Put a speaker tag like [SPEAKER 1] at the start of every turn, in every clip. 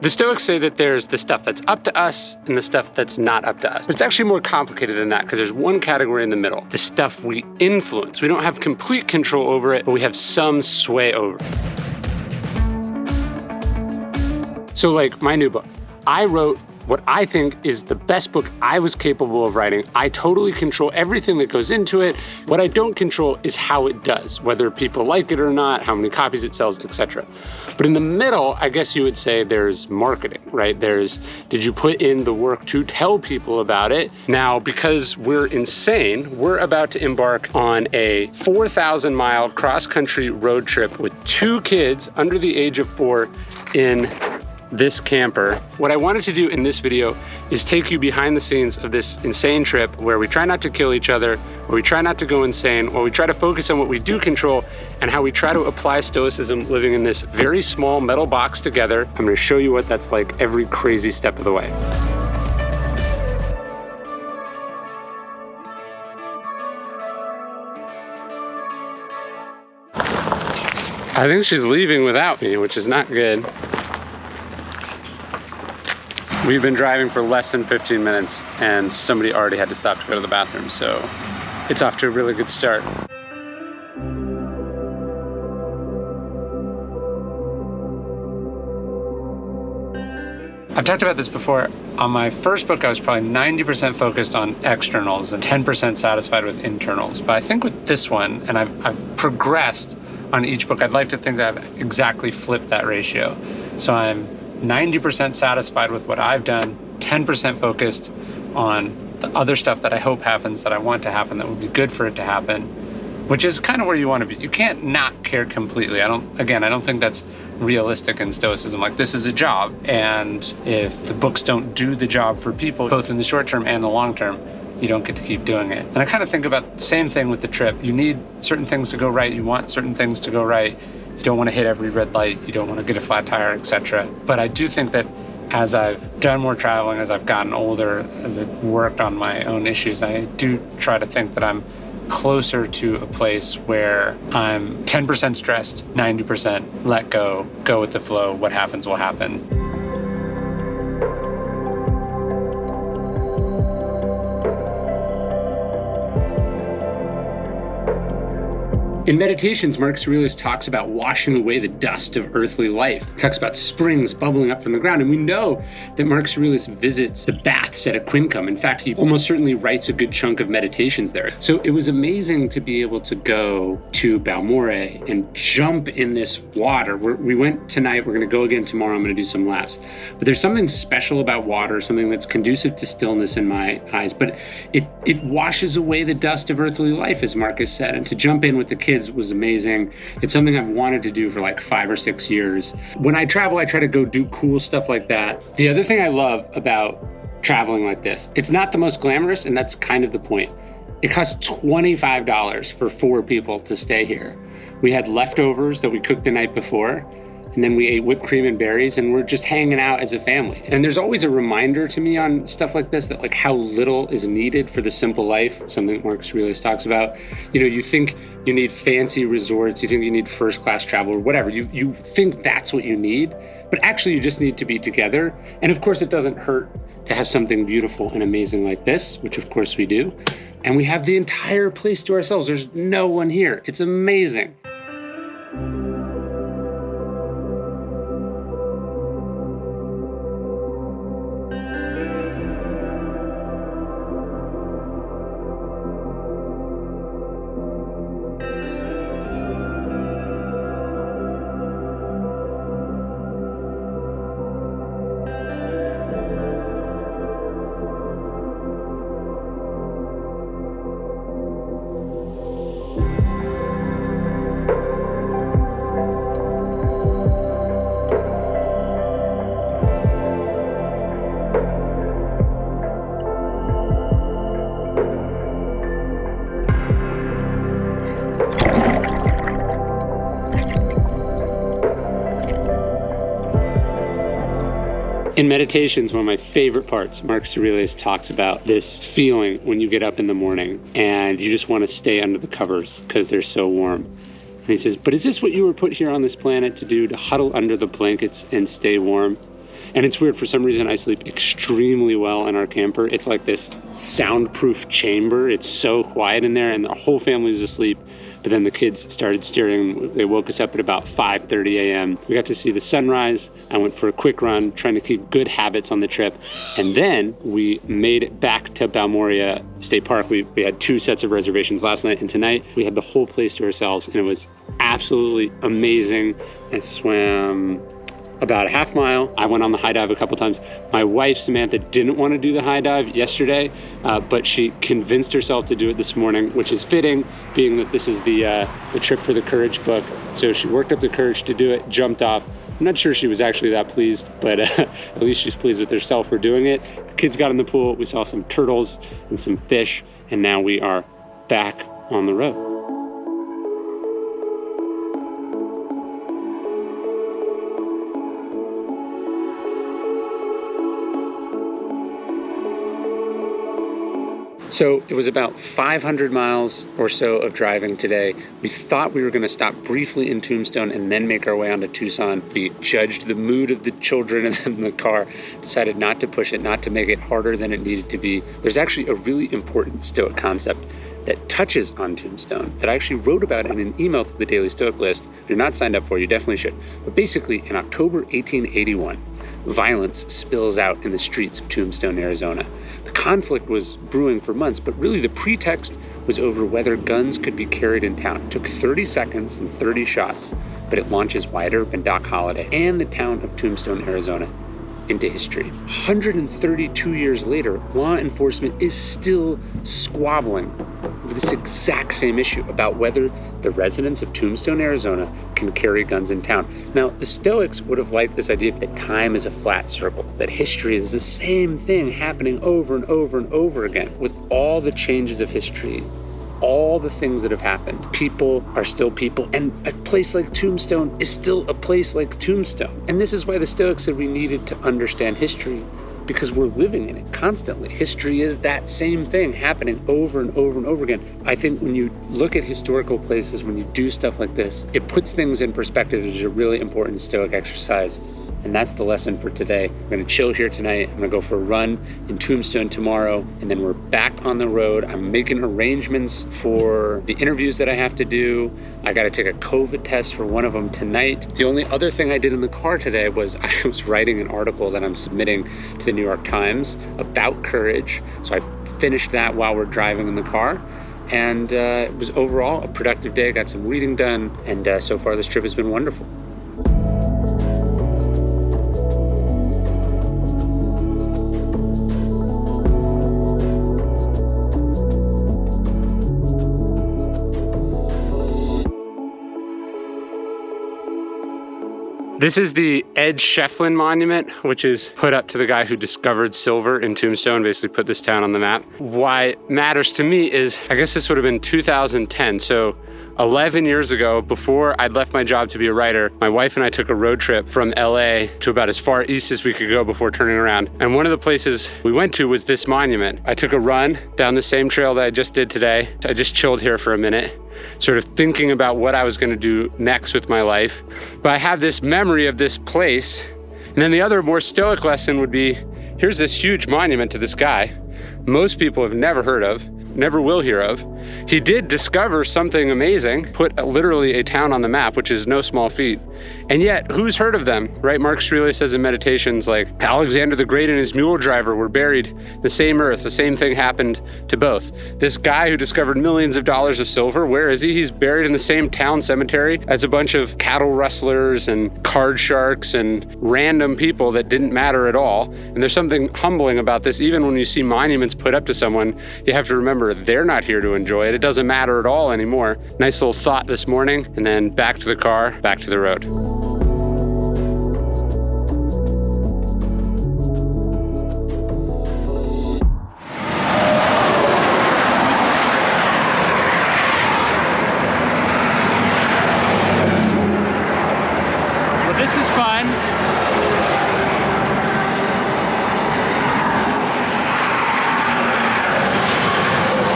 [SPEAKER 1] The Stoics say that there's the stuff that's up to us and the stuff that's not up to us. But it's actually more complicated than that because there's one category in the middle, the stuff we influence. We don't have complete control over it, but we have some sway over it. So like my new book, I wrote what I think is the best book I was capable of writing. I totally control everything that goes into it. What I don't control is how it does, whether people like it or not, how many copies it sells, etc. But in the middle, I guess you would say there's marketing, right? Did you put in the work to tell people about it? Now, because we're insane, we're about to embark on a 4,000-mile cross-country road trip with 2 kids under the age of 4 in this camper. What I wanted to do in this video is take you behind the scenes of this insane trip where we try not to kill each other, where we try not to go insane, where we try to focus on what we do control and how we try to apply Stoicism living in this very small metal box together. I'm going to show you what that's like every crazy step of the way. I think she's leaving without me, which is not good. We've been driving for less than 15 minutes and somebody already had to stop to go to the bathroom, so it's off to a really good start. I've talked about this before. On my first book, I was probably 90% focused on externals and 10% satisfied with internals. But I think with this one, and I've progressed on each book, I'd like to think that I've exactly flipped that ratio. So I'm 90% satisfied with what I've done, 10% focused on the other stuff that I hope happens, that I want to happen, that would be good for it to happen, which is kind of where you want to be. You can't not care completely. I don't think that's realistic in Stoicism. Like, this is a job, and if the books don't do the job for people, both in the short term and the long term, you don't get to keep doing it. And I kind of think about the same thing with the trip. You need certain things to go right. You want certain things to go right. You don't want to hit every red light. You don't want to get a flat tire, etc. But I do think that as I've done more traveling, as I've gotten older, as I've worked on my own issues, I do try to think that I'm closer to a place where I'm 10% stressed, 90% let go with the flow, what happens will happen. In Meditations, Marcus Aurelius talks about washing away the dust of earthly life. He talks about springs bubbling up from the ground. And we know that Marcus Aurelius visits the baths at Aquincum. In fact, he almost certainly writes a good chunk of Meditations there. So it was amazing to be able to go to Balmore and jump in this water. We went tonight, we're going to go again tomorrow, I'm going to do some laps. But there's something special about water, something that's conducive to stillness in my eyes. But it washes away the dust of earthly life, as Marcus said. And to jump in with the kids was amazing. It's something I've wanted to do for like 5 or 6 years. When I travel, I try to go do cool stuff like that. The other thing I love about traveling like this, it's not the most glamorous, and that's kind of the point. It costs $25 for 4 people to stay here. We had leftovers that we cooked the night before, and then we ate whipped cream and berries, and we're just hanging out as a family. And there's always a reminder to me on stuff like this that like how little is needed for the simple life, something that Marcus Aurelius talks about. You know, you think you need fancy resorts, you think you need first class travel or whatever. You think that's what you need, but actually you just need to be together. And of course it doesn't hurt to have something beautiful and amazing like this, which of course we do. And we have the entire place to ourselves. There's no one here. It's amazing. In Meditations, one of my favorite parts, Marcus Aurelius talks about this feeling when you get up in the morning and you just want to stay under the covers because they're so warm. And he says, but is this what you were put here on this planet to do, to huddle under the blankets and stay warm? And it's weird, for some reason I sleep extremely well in our camper. It's like this soundproof chamber. It's so quiet in there and the whole family's asleep. But then the kids started stirring. They woke us up at about 5:30 a.m. We got to see the sunrise. I went for a quick run, trying to keep good habits on the trip. And then we made it back to Balmoria State Park. We had 2 sets of reservations last night and tonight. We had the whole place to ourselves and it was absolutely amazing. I swam about a half mile. I went on the high dive a couple times. My wife, Samantha, didn't want to do the high dive yesterday, but she convinced herself to do it this morning, which is fitting, being that this is the Trip for the Courage book. So she worked up the courage to do it, jumped off. I'm not sure she was actually that pleased, but at least she's pleased with herself for doing it. The kids got in the pool. We saw some turtles and some fish, and now we are back on the road. So it was about 500 miles or so of driving today. We thought we were going to stop briefly in Tombstone and then make our way on to Tucson. We judged the mood of the children in the car, decided not to push it, not to make it harder than it needed to be. There's actually a really important Stoic concept that touches on Tombstone that I actually wrote about in an email to the Daily Stoic list. If you're not signed up for, you definitely should. But basically, in October 1881, violence spills out in the streets of Tombstone, Arizona. The conflict was brewing for months, but really the pretext was over whether guns could be carried in town. It took 30 seconds and 30 shots, but it launches Wyatt Earp and Doc Holliday and the town of Tombstone, Arizona into history. 132 years later, law enforcement is still squabbling over this exact same issue about whether the residents of Tombstone, Arizona can carry guns in town. Now, the Stoics would have liked this idea that time is a flat circle, that history is the same thing happening over and over and over again. With all the changes of history, all the things that have happened, people are still people, and a place like Tombstone is still a place like Tombstone. And this is why the Stoics said we needed to understand history, because we're living in it constantly. History is that same thing happening over and over and over again. I think when you look at historical places, when you do stuff like this, it puts things in perspective. It's a really important Stoic exercise. And that's the lesson for today. I'm gonna chill here tonight. I'm gonna go for a run in Tombstone tomorrow, and then we're back on the road. I'm making arrangements for the interviews that I have to do. I gotta take a COVID test for one of them tonight. The only other thing I did in the car today was I was writing an article that I'm submitting to the New York Times about courage. So I finished that while we're driving in the car. And it was overall a productive day. Got some reading done, and so far this trip has been wonderful. This is the Ed Shefflin Monument, which is put up to the guy who discovered silver in Tombstone, basically put this town on the map. Why it matters to me is, I guess this would have been 2010, so 11 years ago, before I'd left my job to be a writer, my wife and I took a road trip from LA to about as far east as we could go before turning around. And one of the places we went to was this monument. I took a run down the same trail that I just did today. I just chilled here for a minute, sort of thinking about what I was gonna do next with my life. But I have this memory of this place. And then the other more Stoic lesson would be, here's this huge monument to this guy most people have never heard of, never will hear of. He did discover something amazing, put literally a town on the map, which is no small feat. And yet, who's heard of them, right? Marcus Aurelius says in Meditations, like, Alexander the Great and his mule driver were buried in the same earth. The same thing happened to both. This guy who discovered millions of dollars of silver, where is he? He's buried in the same town cemetery as a bunch of cattle rustlers and card sharks and random people that didn't matter at all. And there's something humbling about this. Even when you see monuments put up to someone, you have to remember they're not here to enjoy it. It doesn't matter at all anymore. Nice little thought this morning, and then back to the car, back to the road. Well, this is fun.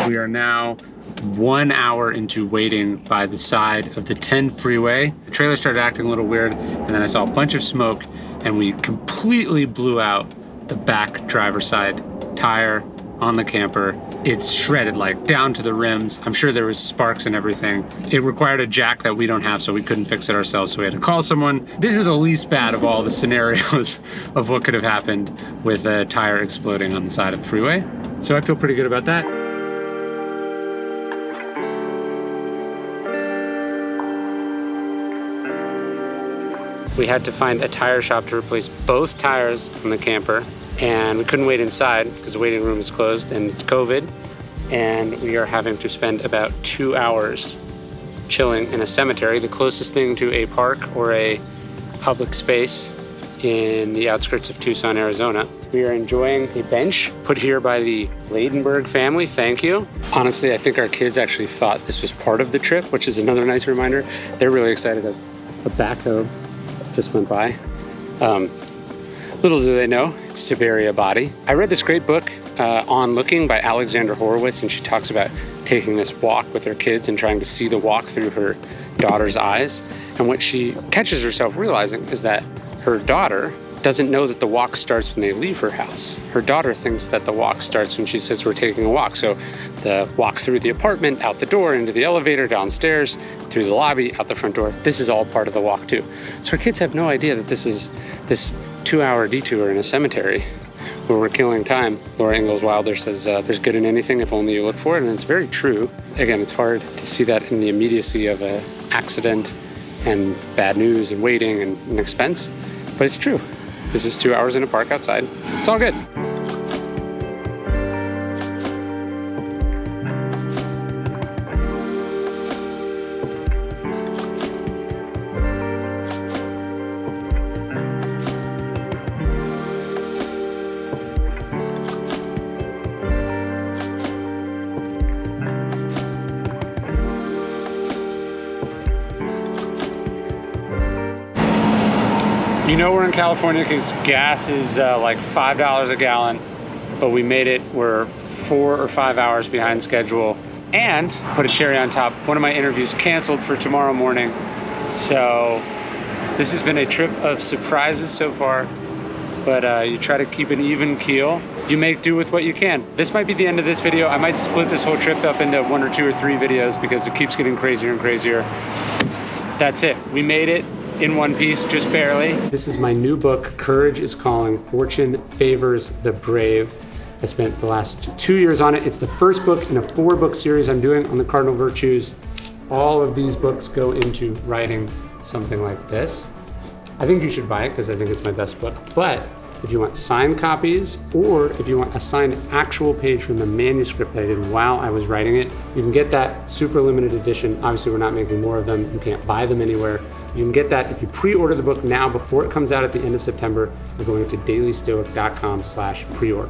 [SPEAKER 1] We are now 1 hour into waiting by the side of the 10 freeway. The trailer started acting a little weird, and then I saw a bunch of smoke, and we completely blew out the back driver's side tire on the camper. It's shredded, like down to the rims. I'm sure there was sparks and everything. It required a jack that we don't have, so we couldn't fix it ourselves, so we had to call someone. This is the least bad of all the scenarios of what could have happened with a tire exploding on the side of the freeway. So I feel pretty good about that. We had to find a tire shop to replace both tires on the camper, and we couldn't wait inside because the waiting room is closed and it's COVID. And we are having to spend about 2 hours chilling in a cemetery, the closest thing to a park or a public space in the outskirts of Tucson, Arizona. We are enjoying a bench put here by the Ladenburg family. Thank you. Honestly, I think our kids actually thought this was part of the trip, which is another nice reminder. They're really excited that a backhoe just went by. Little do they know, it's to bury a body. I read this great book, On Looking by Alexandra Horowitz, and she talks about taking this walk with her kids and trying to see the walk through her daughter's eyes. And what she catches herself realizing is that her daughter doesn't know that the walk starts when they leave her house. Her daughter thinks that the walk starts when she says we're taking a walk. So the walk through the apartment, out the door, into the elevator, downstairs, through the lobby, out the front door. This is all part of the walk too. So her kids have no idea that this is this 2-hour detour in a cemetery where we're killing time. Laura Ingalls Wilder says there's good in anything if only you look for it, and it's very true. Again, it's hard to see that in the immediacy of an accident and bad news and waiting and an expense, but it's true. This is 2 hours in a park outside. It's all good. You know we're in California because gas is like $5 a gallon, but we made it. We're 4 or 5 hours behind schedule. And put a cherry on top, one of my interviews canceled for tomorrow morning. So this has been a trip of surprises so far, but you try to keep an even keel. You make do with what you can. This might be the end of this video. I might split this whole trip up into 1 or 2 or 3 videos because it keeps getting crazier and crazier. That's it. We made it. In one piece, just barely. This is my new book, Courage is Calling, Fortune Favors the Brave. I spent the last 2 years on it. It's the first book in a 4-book series I'm doing on the cardinal virtues. All of these books go into writing something like this. I think you should buy it because I think it's my best book. But if you want signed copies, or if you want a signed actual page from the manuscript that I did while I was writing it, you can get that super limited edition. Obviously, we're not making more of them. You can't buy them anywhere. You can get that if you pre-order the book now before it comes out at the end of September by going to dailystoic.com/preorder.